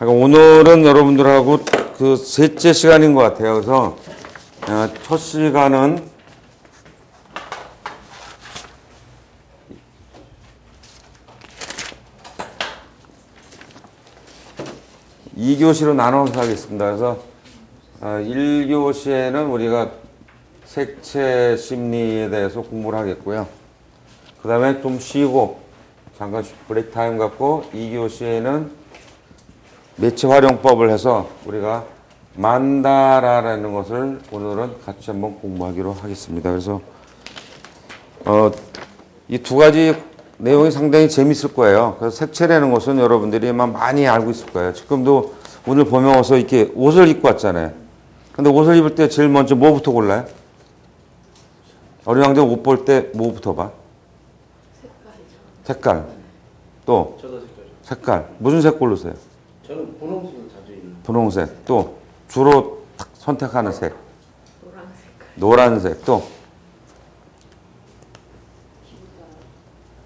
오늘은 여러분들하고 그 셋째 시간인 것 같아요. 그래서 첫 시간은 이 교시로 나눠서 하겠습니다. 그래서 1교시에는 우리가 색채 심리에 대해서 공부를 하겠고요. 그 다음에 좀 쉬고 잠깐 브레이크 타임 갖고 2교시에는 매체 활용법을 해서 우리가 만다라라는 것을 오늘은 같이 한번 공부하기로 하겠습니다. 그래서 이 두 가지 내용이 상당히 재밌을 거예요. 그래서 색채라는 것은 여러분들이 많이 알고 있을 거예요. 지금도 오늘 보면 와서 이렇게 옷을 입고 왔잖아요. 근데 옷을 입을 때 제일 먼저 뭐부터 골라요? 어린 왕자 옷 볼 때 뭐부터 봐? 색깔. 또? 저도 색깔이요. 색깔. 무슨 색 고르세요? 저는 분홍색을 자주 입는. 분홍색. 또 주로 선택하는 색. 노란색. 노란색. 또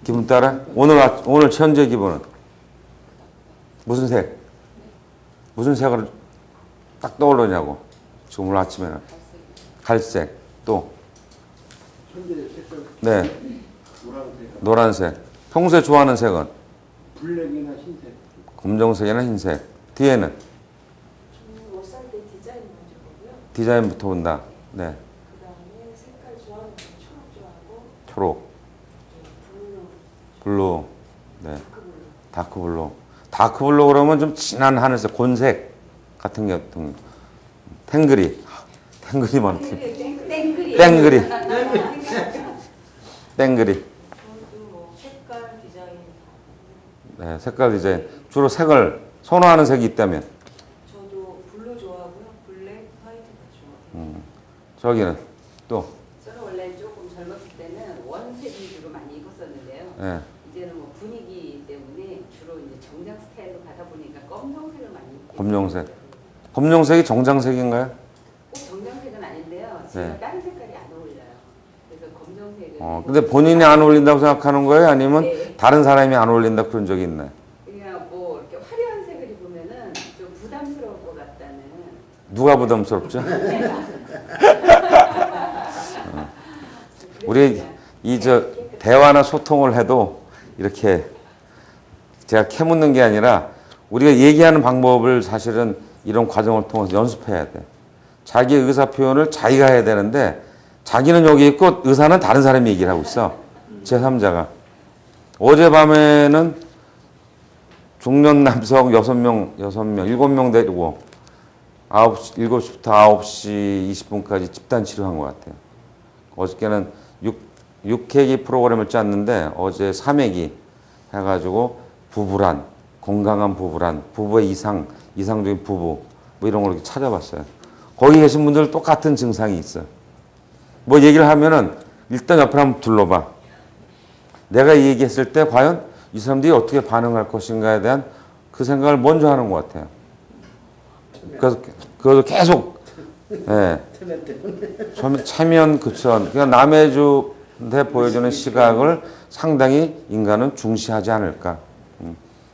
기분 따라? 오늘 현재 기분은 무슨 색? 무슨 색으로 딱 떠오르냐고. 지금 오늘 아침에는 갈색. 또 현재 색깔. 네. 노란색. 노란색. 평소에 좋아하는 색은 블랙이나 흰색. 검정색이나 흰색. 뒤에는 저는 옷 살 때 디자인 먼저 보고요. 디자인부터 본다. 네. 그 다음에 색깔 좋아하는 건 초록 좋아하고, 초록, 블루, 블루, 네. 다크블루. 다크블루 그러면 좀 진한 하늘색, 곤색 같은 게 어떤 탱그리 많지. 땡그리. 땡그리. 땡그리. 저도 뭐 색깔 디자인. 네, 색깔 디자인. 주로 색을 선호하는 색이 있다면 저도 블루 좋아하고요. 블랙, 화이트가 좋아해요. 저기는 또 저는 원래 조금 젊었을 때는 원색 위주로 많이 입었었는데요. 네. 이제는 뭐 분위기 때문에 주로 이제 정장 스타일로 가다 보니까 검정색을 많이 입게 검정색. 되더라고요. 검정색이 정장색인가요? 꼭 정장색은 아닌데요. 제가 네. 다른 색깔이 안 어울려요. 그래서 검정색을 근데 본인이 안 어울린다고 생각하는 거예요? 아니면 네. 다른 사람이 안 어울린다 그런 적이 있나요? 그냥 뭐 이렇게 화려한 색을 입으면은 좀 부담스러울 것 같다는. 누가 부담스럽죠? 우리 대화나 소통을 해도 이렇게 제가 캐묻는 게 아니라 우리가 얘기하는 방법을 사실은 이런 과정을 통해서 연습해야 돼. 자기 의사 표현을 자기가 해야 되는데 자기는 여기 있고 의사는 다른 사람이 얘기를 하고 있어. 제3자가. 어젯밤에는 중년 남성 7명 데리고 7시부터 9시 20분까지 집단 치료한 것 같아요. 어저께는 6회기 프로그램을 짰는데 어제 3회기 해가지고 부부란, 건강한 부부란, 부부의 이상적인 부부 뭐 이런 걸 이렇게 찾아봤어요. 거기 계신 분들 똑같은 증상이 있어요. 뭐 얘기를 하면은 일단 옆에 한번 둘러봐. 내가 이 얘기했을 때 과연 이 사람들이 어떻게 반응할 것인가에 대한 그 생각을 먼저 하는 것 같아요. 그래서 그것을 계속 체면 그천 그냥 남의 주한테 보여주는 시각을 상당히 인간은 중시하지 않을까.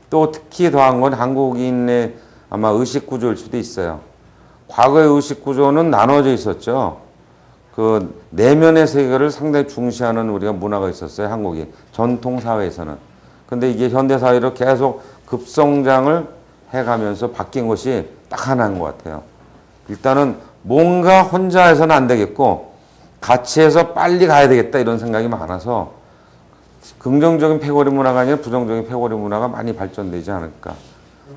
또 특히 더한 건 한국인의 아마 의식 구조일 수도 있어요. 과거의 의식 구조는 나눠져 있었죠. 그 내면의 세계를 상당히 중시하는 우리가 문화가 있었어요. 한국이 전통 사회에서는. 근데 이게 현대 사회로 계속 급성장을 해가면서 바뀐 것이 딱 하나인 것 같아요. 일단은 뭔가 혼자 해서는 안 되겠고 같이 해서 빨리 가야 되겠다 이런 생각이 많아서 긍정적인 패거리 문화가 아니라 부정적인 패거리 문화가 많이 발전되지 않을까.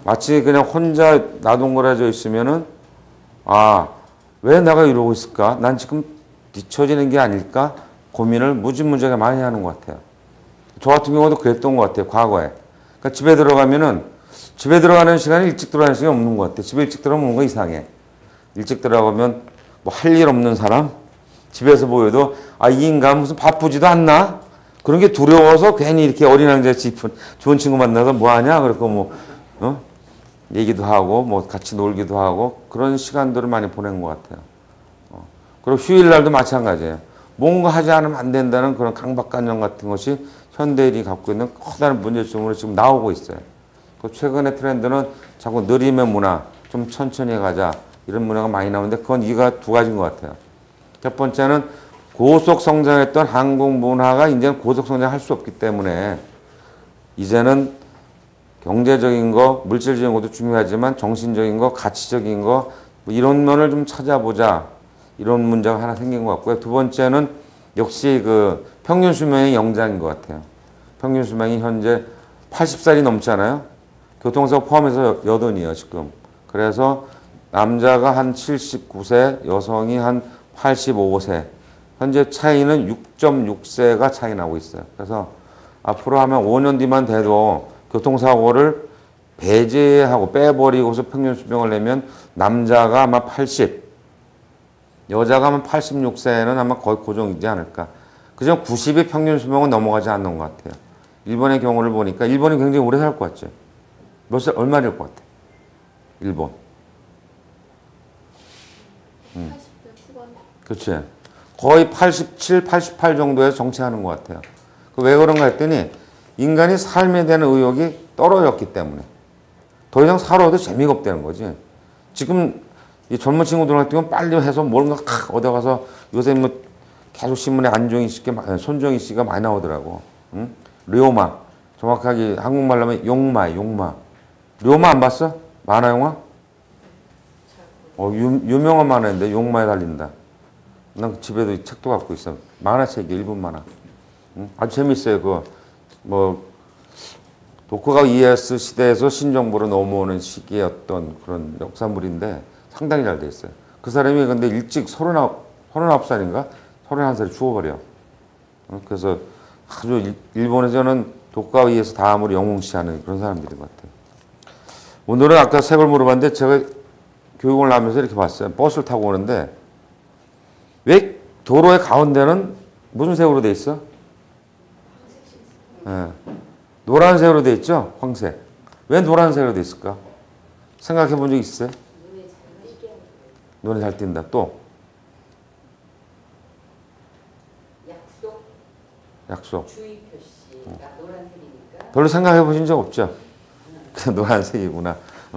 마치 그냥 혼자 나동거려져 있으면은 왜 내가 이러고 있을까? 난 지금 뒤처지는 게 아닐까? 고민을 무지무지하게 많이 하는 것 같아요. 저 같은 경우도 그랬던 것 같아요. 과거에. 그러니까 집에 들어가는 시간이 일찍 들어가는 시간이 없는 것 같아요. 집에 일찍 들어가면 뭔가 이상해. 일찍 들어가면 뭐 할 일 없는 사람? 집에서 보여도 이 인간 무슨 바쁘지도 않나? 그런 게 두려워서 괜히 이렇게 어린 왕자같이 좋은 친구 만나서 뭐 하냐? 그렇고 얘기도 하고 뭐 같이 놀기도 하고 그런 시간들을 많이 보낸 것 같아요. 그리고 휴일날도 마찬가지예요. 뭔가 하지 않으면 안 된다는 그런 강박관념 같은 것이 현대인이 갖고 있는 커다란 문제점으로 지금 나오고 있어요. 그 최근의 트렌드는 자꾸 느림의 문화, 좀 천천히 가자 이런 문화가 많이 나오는데 그건 이가 두 가지인 것 같아요. 첫 번째는 고속 성장했던 한국 문화가 이제는 고속 성장할 수 없기 때문에 이제는 경제적인 거, 물질적인 것도 중요하지만 정신적인 거, 가치적인 거, 뭐 이런 면을 좀 찾아보자. 이런 문제가 하나 생긴 것 같고요. 두 번째는 역시 그 평균 수명의 영장인 것 같아요. 평균 수명이 현재 80살이 넘잖아요. 교통사고 포함해서 여든이에요, 지금. 그래서 남자가 한 79세, 여성이 한 85세. 현재 차이는 6.6세가 차이 나고 있어요. 그래서 앞으로 하면 5년 뒤만 돼도 교통사고를 배제하고 빼버리고서 평균 수명을 내면 남자가 아마 80, 여자가 아마 86세는 아마 거의 고정이지 않을까. 그중 90의 평균 수명은 넘어가지 않는 것 같아요. 일본의 경우를 보니까 일본이 굉장히 오래 살 것 같죠. 몇 살, 얼마 될 것 같아? 일본. 80대 후반. 그렇지. 거의 87, 88 정도에서 정체하는 것 같아요. 왜 그런가 했더니 인간이 삶에 대한 의욕이 떨어졌기 때문에 더 이상 살아도 재미가 없다는 거지. 지금 이 젊은 친구들 같은 경우는 빨리 해서 뭔가 어디 가서 요새 뭐 계속 신문에 손정희 씨가 많이 나오더라고. 응? 료마. 정확하게 한국말로 하면 용마. 료마 안 봤어? 만화 영화? 유명한 만화인데 용마에 달린다. 난 집에도 책도 갖고 있어. 만화책이 일본 만화. 응? 아주 재밌어요. 그거 뭐 도쿠가와 이에야스 시대에서 신정부로 넘어오는 시기의 어떤 그런 역사물인데 상당히 잘 돼 있어요. 그 사람이 근데 일찍 39살인가? 31살에 죽어버려. 그래서 아주 일본에서는 도쿠가와 이에야스 다음으로 영웅시하는 그런 사람들인 것 같아요. 오늘은 아까 색을 물어봤는데 제가 교육을 하면서 이렇게 봤어요. 버스를 타고 오는데 왜 도로의 가운데는 무슨 색으로 돼 있어? 네. 노란색으로 돼 있죠? 황색. 왜 노란색으로 돼 있을까? 생각해 본 적 있어요? 눈에 잘 띈다. 또? 약속. 주의 표시가 노란색이니까. 별로 생각해 보신 적 없죠? 노란색이구나.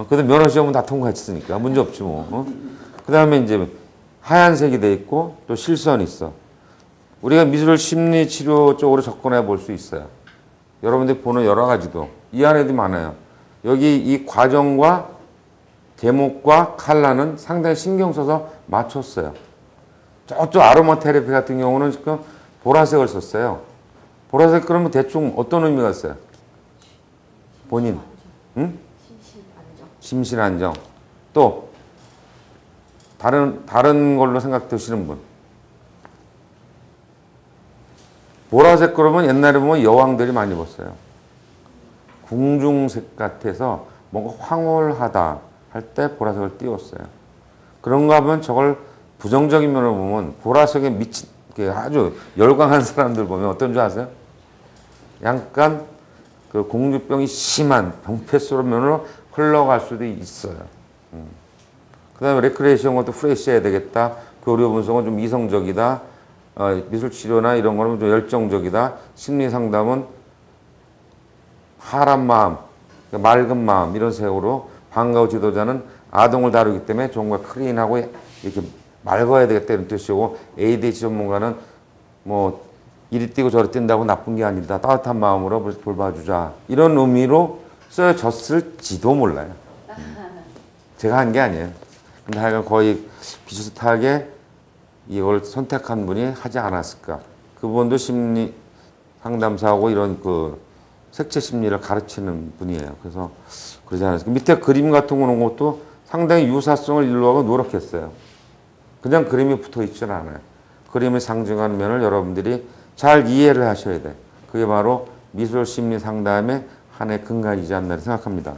근데 면허 시험은 다 통과했으니까 문제 없지 뭐. 그 다음에 이제 하얀색이 돼 있고 또 실선이 있어. 우리가 미술 심리 치료 쪽으로 접근해 볼 수 있어요. 여러분들이 보는 여러 가지도 이 안에도 많아요. 여기 이 과정과 제목과 컬러는 상당히 신경 써서 맞췄어요. 저쪽 아로마 테라피 같은 경우는 지금 보라색을 썼어요. 보라색 그러면 대충 어떤 의미가 있어요? 본인. 응? 심신안정. 또 다른 걸로 생각 드시는 분. 보라색 그러면 옛날에 보면 여왕들이 많이 입었어요. 궁중색 같아서 뭔가 황홀하다 할 때 보라색을 띄웠어요. 그런가 하면 저걸 부정적인 면을 보면 보라색에 미친 아주 열광한 사람들 보면 어떤 줄 아세요? 약간 그 공주병이 심한 병폐스러운 면으로 흘러갈 수도 있어요. 그 다음에 레크레이션 것도 프레시해야 되겠다. 교류 분석은 좀 이성적이다. 미술 치료나 이런 거는 좀 열정적이다. 심리 상담은 파란 마음, 맑은 마음 이런 색으로 방과후 지도자는 아동을 다루기 때문에 좀 더 클린하고 이렇게 맑아야 되겠다 이런 뜻이고 ADHD 전문가는 뭐 이리 뛰고 저리 뛴다고 나쁜 게 아니다. 따뜻한 마음으로 돌봐주자. 이런 의미로 쓰여졌을지도 몰라요. 제가 한 게 아니에요. 근데 하여간 거의 비슷하게 이걸 선택한 분이 하지 않았을까. 그분도 심리 상담사하고 이런 그 색채 심리를 가르치는 분이에요. 그래서 그러지 않았을까. 밑에 그림 같은 거 놓은 것도 상당히 유사성을 일로하고 노력했어요. 그냥 그림이 붙어 있지는 않아요. 그림이 상징하는 면을 여러분들이 잘 이해를 하셔야 돼. 그게 바로 미술 심리 상담의 하나의 근간이지 않나 생각합니다.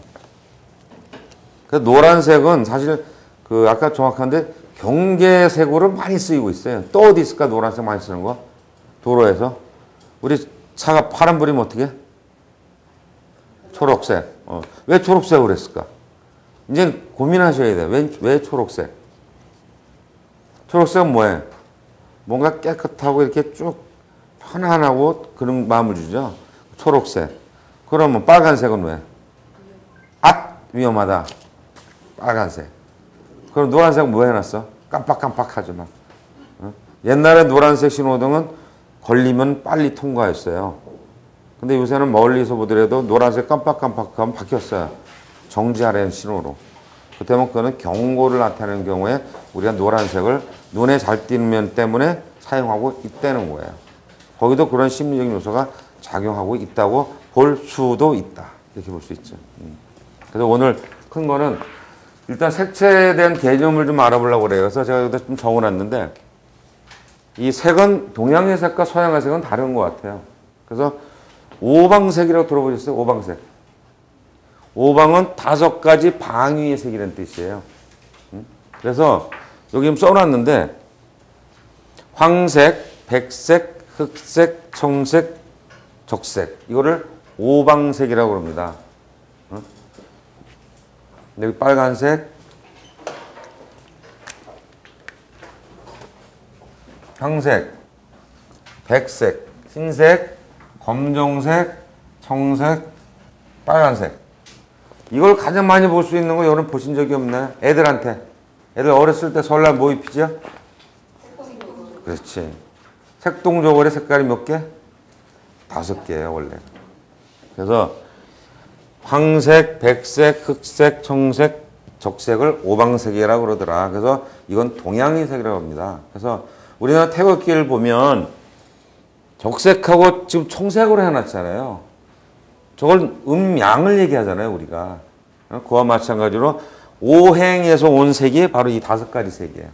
그래서 노란색은 사실 그 아까 정확한데 경계색으로 많이 쓰이고 있어요. 또 어디 있을까 노란색 많이 쓰는 거? 도로에서. 우리 차가 파란불이면 어떻게 해? 초록색. 왜 초록색으로 했을까? 이제 고민하셔야 돼요. 왜 초록색? 초록색은 뭐예요? 뭔가 깨끗하고 이렇게 쭉 편안하고 그런 마음을 주죠. 초록색. 그러면 빨간색은 왜? 위험하다. 빨간색. 그럼 노란색 뭐 해놨어? 깜빡깜빡하지 마. 어? 옛날에 노란색 신호등은 걸리면 빨리 통과했어요. 근데 요새는 멀리서 보더라도 노란색 깜빡깜빡하면 바뀌었어요. 정지하라는 신호로. 그때면 그거는 경고를 나타내는 경우에 우리가 노란색을 눈에 잘 띄는 면 때문에 사용하고 있다는 거예요. 거기도 그런 심리적인 요소가 작용하고 있다고 볼 수도 있다. 이렇게 볼 수 있죠. 그래서 오늘 큰 거는 일단 색채에 대한 개념을 좀 알아보려고 그래요. 그래서 제가 여기다 좀 적어놨는데 이 색은 동양의 색과 서양의 색은 다른 것 같아요. 그래서 오방색이라고 들어보셨어요? 오방색. 오방은 5가지 방위의 색이라는 뜻이에요. 그래서 여기 좀 써놨는데 황색, 백색, 흑색, 청색, 적색 이거를 오방색이라고 합니다. 여기 빨간색, 황색, 백색, 흰색, 검정색, 청색, 빨간색. 이걸 가장 많이 볼 수 있는 거 여러분 보신 적이 없나요? 애들한테. 애들 어렸을 때 설날 뭐 입히죠? 그렇지. 색동저고리 색깔이 몇 개? 5개예요, 원래. 그래서 황색, 백색, 흑색, 청색, 적색을 오방색이라고 그러더라. 그래서 이건 동양의 색이라고 합니다. 그래서 우리나라 태극기를 보면 적색하고 지금 청색으로 해놨잖아요. 저걸 음양을 얘기하잖아요, 우리가. 그와 마찬가지로 오행에서 온 색이 바로 이 5가지 색이에요.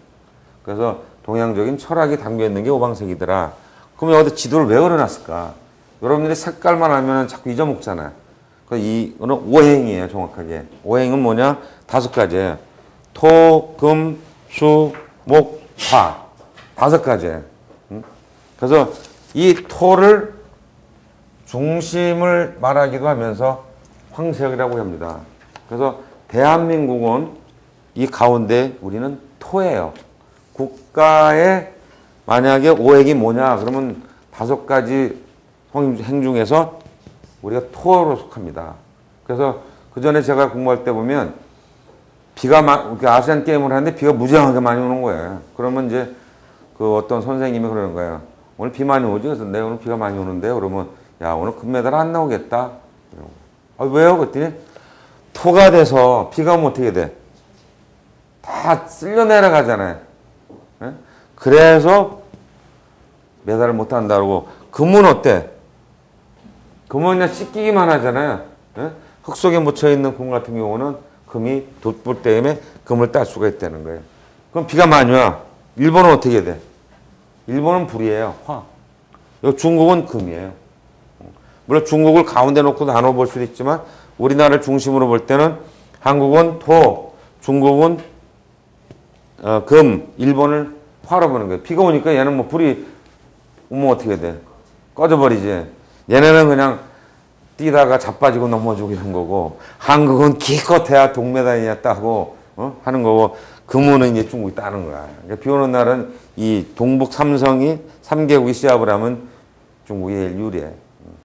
그래서 동양적인 철학이 담겨있는 게 오방색이더라. 그럼 여기다 지도를 왜 그려놨을까? 여러분들이 색깔만 알면 자꾸 잊어먹잖아요. 이거는 오행이에요, 정확하게. 오행은 뭐냐? 5가지예요. 토, 금, 수, 목, 화. 5가지예요. 그래서 이 토를 중심을 말하기도 하면서 황색이라고 합니다. 그래서 대한민국은 이 가운데 우리는 토예요. 국가의 만약에 오행이 뭐냐 그러면 5가지 행 중에서 우리가 토로 속합니다. 그래서 그 전에 제가 공부할 때 보면 아시안 게임을 하는데 비가 무지하게 많이 오는 거예요. 그러면 이제 그 어떤 선생님이 그러는 거예요. 오늘 비 많이 오지? 그래서 네, 오늘 비가 많이 오는데요. 그러면 야, 오늘 금메달 안 나오겠다. 아, 왜요? 그랬더니 토가 돼서 비가 오면 어떻게 돼? 다 쓸려 내려가잖아요. 예? 그래서 메달을 못 한다고. 금은 어때? 금은 그냥 씻기기만 하잖아요. 예? 흙 속에 묻혀있는 금 같은 경우는 금이 돋불 때문에 금을 딸 수가 있다는 거예요. 그럼 비가 많이 와. 일본은 어떻게 돼? 일본은 불이에요. 화. 여기 중국은 금이에요. 물론 중국을 가운데 놓고 나눠볼 수도 있지만 우리나라를 중심으로 볼 때는 한국은 토, 중국은 금, 일본을 화로 보는 거예요. 비가 오니까 얘는 뭐 불이 오면 어떻게 돼? 꺼져버리지. 얘네는 그냥 뛰다가 자빠지고 넘어지고 이런 거고 한국은 기껏해야 동메달이냐 따고 하는 거고 금은 이제 중국이 따는 거야. 그러니까 비 오는 날은 이 동북 삼성이 3개국이 시합을 하면 중국이 제일 유리해.